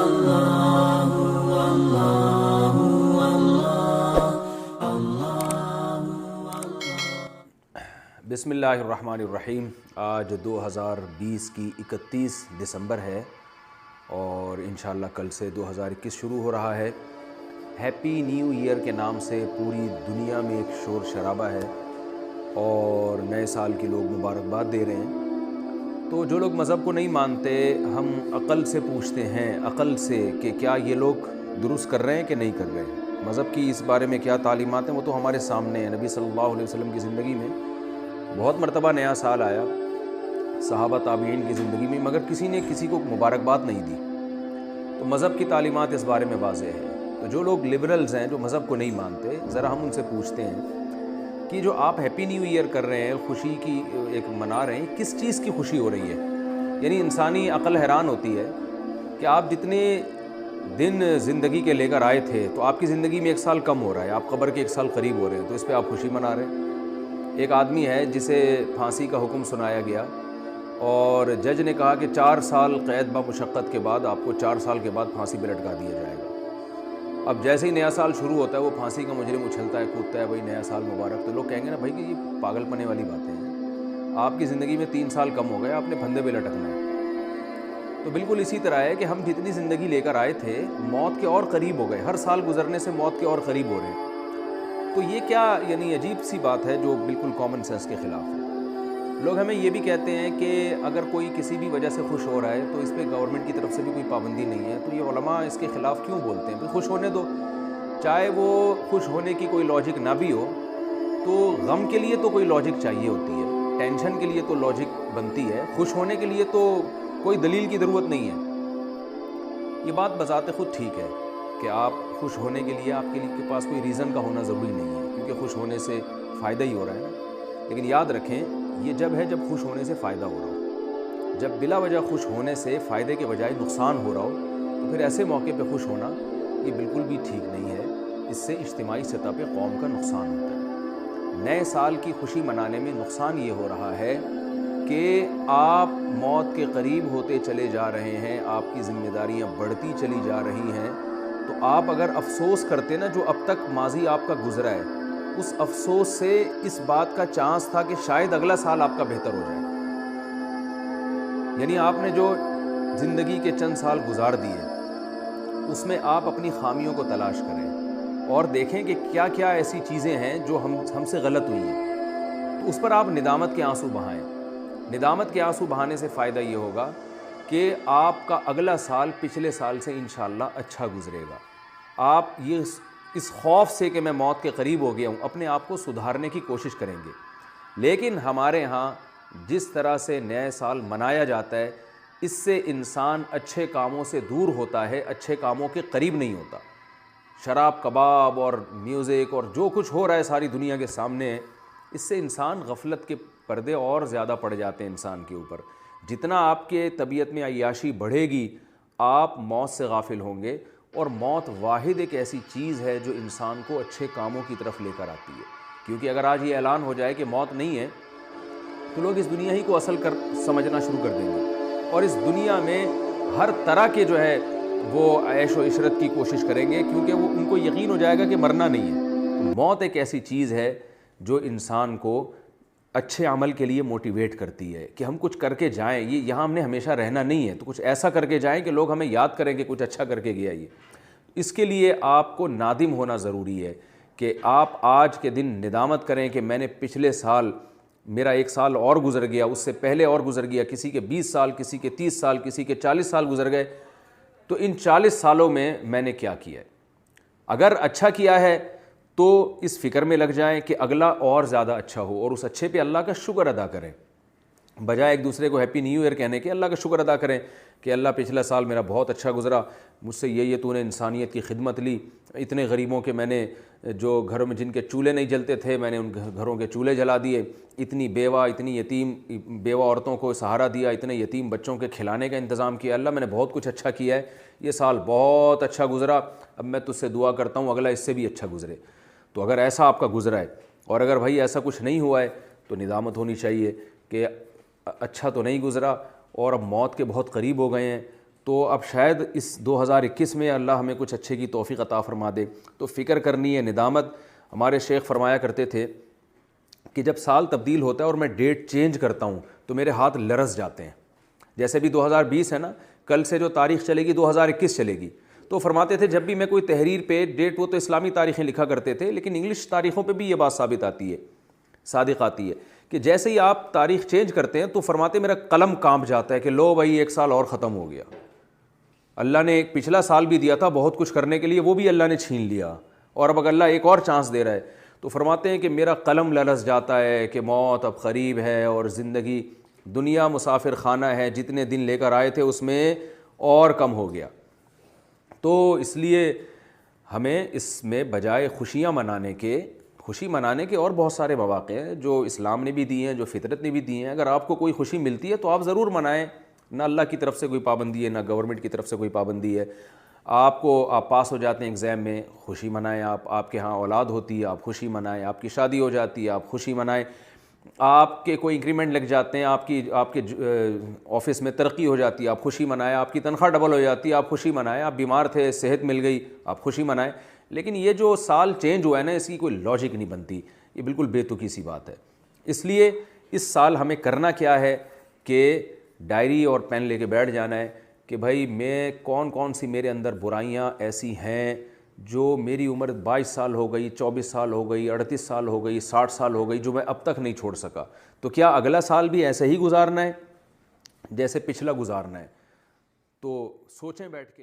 بسم اللہ الرحمن الرحیم۔ آج 2020 کی 31 دسمبر ہے اور انشاءاللہ کل سے 2021 شروع ہو رہا ہے۔ ہیپی نیو ایئر کے نام سے پوری دنیا میں ایک شور شرابہ ہے اور نئے سال کی لوگ مبارکباد دے رہے ہیں۔ تو جو لوگ مذہب کو نہیں مانتے، ہم عقل سے پوچھتے ہیں، عقل سے، کہ کیا یہ لوگ درست کر رہے ہیں کہ نہیں کر رہے ہیں۔ مذہب کی اس بارے میں کیا تعلیمات ہیں وہ تو ہمارے سامنے ہیں۔ نبی صلی اللہ علیہ وسلم کی زندگی میں بہت مرتبہ نیا سال آیا، صحابہ تابعین کی زندگی میں، مگر کسی نے کسی کو مبارکباد نہیں دی۔ تو مذہب کی تعلیمات اس بارے میں واضح ہے۔ تو جو لوگ لبرلز ہیں، جو مذہب کو نہیں مانتے، ذرا ہم ان سے پوچھتے ہیں کہ جو آپ ہیپی نیو ایئر کر رہے ہیں، خوشی کی ایک منا رہے ہیں، کس چیز کی خوشی ہو رہی ہے؟ یعنی انسانی عقل حیران ہوتی ہے کہ آپ جتنے دن زندگی کے لے کر آئے تھے تو آپ کی زندگی میں 1 سال کم ہو رہا ہے، آپ قبر کے 1 سال قریب ہو رہے ہیں، تو اس پہ آپ خوشی منا رہے ہیں۔ ایک آدمی ہے جسے پھانسی کا حکم سنایا گیا اور جج نے کہا کہ 4 سال قید با مشقت کے بعد آپ کو 4 سال کے بعد پھانسی پہ لٹکا دیا جائے گا۔ اب جیسے ہی نیا سال شروع ہوتا ہے، وہ پھانسی کا مجرم اچھلتا ہے، کودتا ہے، بھائی نیا سال مبارک۔ تو لوگ کہیں گے نا بھائی کہ یہ پاگل پنے والی باتیں ہیں، آپ کی زندگی میں 3 سال کم ہو گئے، آپ نے پھندے پہ لٹکنا ہے۔ تو بالکل اسی طرح ہے کہ ہم جتنی زندگی لے کر آئے تھے، موت کے اور قریب ہو گئے، ہر سال گزرنے سے موت کے اور قریب ہو رہے ہیں۔ تو یہ کیا یعنی عجیب سی بات ہے جو بالکل کامن سینس کے خلاف ہے۔ لوگ ہمیں یہ بھی کہتے ہیں کہ اگر کوئی کسی بھی وجہ سے خوش ہو رہا ہے تو اس پہ گورنمنٹ کی طرف سے بھی کوئی پابندی نہیں ہے، تو یہ علماء اس کے خلاف کیوں بولتے ہیں؟ خوش ہونے دو، چاہے وہ خوش ہونے کی کوئی لاجک نہ بھی ہو، تو غم کے لیے تو کوئی لاجک چاہیے ہوتی ہے، ٹینشن کے لیے تو لاجک بنتی ہے، خوش ہونے کے لیے تو کوئی دلیل کی ضرورت نہیں ہے۔ یہ بات بذات خود ٹھیک ہے کہ آپ خوش ہونے کے لیے آپ کے پاس کوئی ریزن کا ہونا ضروری نہیں ہے، کیونکہ خوش ہونے سے فائدہ ہی ہو رہا ہے نا۔ لیکن یاد رکھیں، یہ جب ہے جب خوش ہونے سے فائدہ ہو رہا ہو، جب بلا وجہ خوش ہونے سے فائدے کے بجائے نقصان ہو رہا ہو، تو پھر ایسے موقع پہ خوش ہونا یہ بالکل بھی ٹھیک نہیں ہے۔ اس سے اجتماعی سطح پہ قوم کا نقصان ہوتا ہے۔ نئے سال کی خوشی منانے میں نقصان یہ ہو رہا ہے کہ آپ موت کے قریب ہوتے چلے جا رہے ہیں، آپ کی ذمہ داریاں بڑھتی چلی جا رہی ہیں۔ تو آپ اگر افسوس کرتے نا، جو اب تک ماضی آپ کا گزرا ہے، اس افسوس سے اس بات کا چانس تھا کہ شاید اگلا سال آپ کا بہتر ہو جائے۔ یعنی آپ نے جو زندگی کے چند سال گزار دیے، اس میں آپ اپنی خامیوں کو تلاش کریں اور دیکھیں کہ کیا کیا ایسی چیزیں ہیں جو ہم سے غلط ہوئی ہیں، تو اس پر آپ ندامت کے آنسو بہائیں۔ ندامت کے آنسو بہانے سے فائدہ یہ ہوگا کہ آپ کا اگلا سال پچھلے سال سے انشاءاللہ اچھا گزرے گا۔ آپ یہ اس خوف سے کہ میں موت کے قریب ہو گیا ہوں، اپنے آپ کو سدھارنے کی کوشش کریں گے۔ لیکن ہمارے ہاں جس طرح سے نئے سال منایا جاتا ہے، اس سے انسان اچھے کاموں سے دور ہوتا ہے، اچھے کاموں کے قریب نہیں ہوتا۔ شراب، کباب اور میوزک اور جو کچھ ہو رہا ہے ساری دنیا کے سامنے ہے، اس سے انسان غفلت کے پردے اور زیادہ پڑ جاتے ہیں انسان کے اوپر۔ جتنا آپ کے طبیعت میں عیاشی بڑھے گی، آپ موت سے غافل ہوں گے، اور موت واحد ایک ایسی چیز ہے جو انسان کو اچھے کاموں کی طرف لے کر آتی ہے۔ کیونکہ اگر آج یہ اعلان ہو جائے کہ موت نہیں ہے، تو لوگ اس دنیا ہی کو اصل سمجھنا شروع کر دیں گے، اور اس دنیا میں ہر طرح کے جو ہے وہ عیش و عشرت کی کوشش کریں گے، کیونکہ وہ ان کو یقین ہو جائے گا کہ مرنا نہیں ہے۔ موت ایک ایسی چیز ہے جو انسان کو اچھے عمل کے لیے موٹیویٹ کرتی ہے کہ ہم کچھ کر کے جائیں، یہ یہاں ہم نے ہمیشہ رہنا نہیں ہے، تو کچھ ایسا کر کے جائیں کہ لوگ ہمیں یاد کریں کہ کچھ اچھا کر کے گیا یہ۔ اس کے لیے آپ کو نادم ہونا ضروری ہے کہ آپ آج کے دن ندامت کریں کہ میں نے پچھلے سال، میرا 1 سال اور گزر گیا، اس سے پہلے اور گزر گیا، کسی کے 20 سال، کسی کے 30 سال، کسی کے 40 سال گزر گئے، تو ان 40 سالوں میں نے کیا کیا ہے۔ اگر اچھا کیا ہے تو اس فکر میں لگ جائیں کہ اگلا اور زیادہ اچھا ہو، اور اس اچھے پہ اللہ کا شکر ادا کریں، بجائے ایک دوسرے کو ہیپی نیو ایئر کہنے کے اللہ کا شکر ادا کریں کہ اللہ پچھلا سال میرا بہت اچھا گزرا، مجھ سے یہ تو نے انسانیت کی خدمت لی، اتنے غریبوں کے میں نے، جو گھروں میں جن کے چولہے نہیں جلتے تھے میں نے ان گھروں کے چولہے جلا دیے، اتنی بیوہ، اتنی یتیم بیوہ عورتوں کو سہارا دیا، اتنے یتیم بچوں کے کھلانے کا انتظام کیا، اللہ میں نے بہت کچھ اچھا کیا ہے، یہ سال بہت اچھا گزرا، اب میں تجھ سے دعا کرتا ہوں اگلا اس سے بھی اچھا گزرے۔ تو اگر ایسا آپ کا گزرا ہے، اور اگر بھائی ایسا کچھ نہیں ہوا ہے، تو ندامت ہونی چاہیے کہ اچھا تو نہیں گزرا اور اب موت کے بہت قریب ہو گئے ہیں، تو اب شاید اس 2021 میں اللہ ہمیں کچھ اچھے کی توفیق عطا فرما دے. تو فکر کرنی ہے, ندامت. ہمارے شیخ فرمایا کرتے تھے کہ جب سال تبدیل ہوتا ہے اور میں ڈیٹ چینج کرتا ہوں تو میرے ہاتھ لرز جاتے ہیں. جیسے بھی 2020 ہے نا, کل سے جو تاریخ چلے گی 2021 چلے گی. تو فرماتے تھے جب بھی میں کوئی تحریر پہ ڈیٹ, وہ تو اسلامی تاریخیں لکھا کرتے تھے, لیکن انگلش تاریخوں پہ بھی یہ بات ثابت آتی ہے, صادق آتی ہے کہ جیسے ہی آپ تاریخ چینج کرتے ہیں تو فرماتے میرا قلم کانپ جاتا ہے کہ لو بھائی ایک سال اور ختم ہو گیا. اللہ نے ایک پچھلا سال بھی دیا تھا بہت کچھ کرنے کے لیے, وہ بھی اللہ نے چھین لیا, اور اب اللہ ایک اور چانس دے رہا ہے. تو فرماتے ہیں کہ میرا قلم لرز جاتا ہے کہ موت اب قریب ہے اور زندگی دنیا مسافر خانہ ہے, جتنے دن لے کر آئے تھے اس میں اور کم ہو گیا. تو اس لیے ہمیں اس میں بجائے خوشی منانے کے اور بہت سارے مواقع ہیں جو اسلام نے بھی دیے ہیں, جو فطرت نے بھی دی ہیں. اگر آپ کو کوئی خوشی ملتی ہے تو آپ ضرور منائیں. نہ اللہ کی طرف سے کوئی پابندی ہے, نہ گورنمنٹ کی طرف سے کوئی پابندی ہے. آپ پاس ہو جاتے ہیں ایگزام میں, خوشی منائیں. آپ کے ہاں اولاد ہوتی ہے, آپ خوشی منائیں. آپ کی شادی ہو جاتی ہے, آپ خوشی منائیں. آپ کے کوئی انکریمنٹ لگ جاتے ہیں, آپ کے آفس میں ترقی ہو جاتی ہے, آپ خوشی منائیں. آپ کی تنخواہ ڈبل ہو جاتی ہے, آپ خوشی منائیں. آپ بیمار تھے, صحت مل گئی, آپ خوشی منائیں. لیکن یہ جو سال چینج ہوا ہے نا, اس کی کوئی لاجک نہیں بنتی, یہ بالکل بے تکی سی بات ہے. اس لیے اس سال ہمیں کرنا کیا ہے کہ ڈائری اور پین لے کے بیٹھ جانا ہے کہ بھائی میں کون سی میرے اندر برائیاں ایسی ہیں جو میری عمر 22 سال ہو گئی, 24 سال ہو گئی, 38 سال ہو گئی, 60 سال ہو گئی, جو میں اب تک نہیں چھوڑ سکا. تو کیا اگلا سال بھی ایسے ہی گزارنا ہے جیسے پچھلا گزارنا ہے؟ تو سوچیں بیٹھ کے.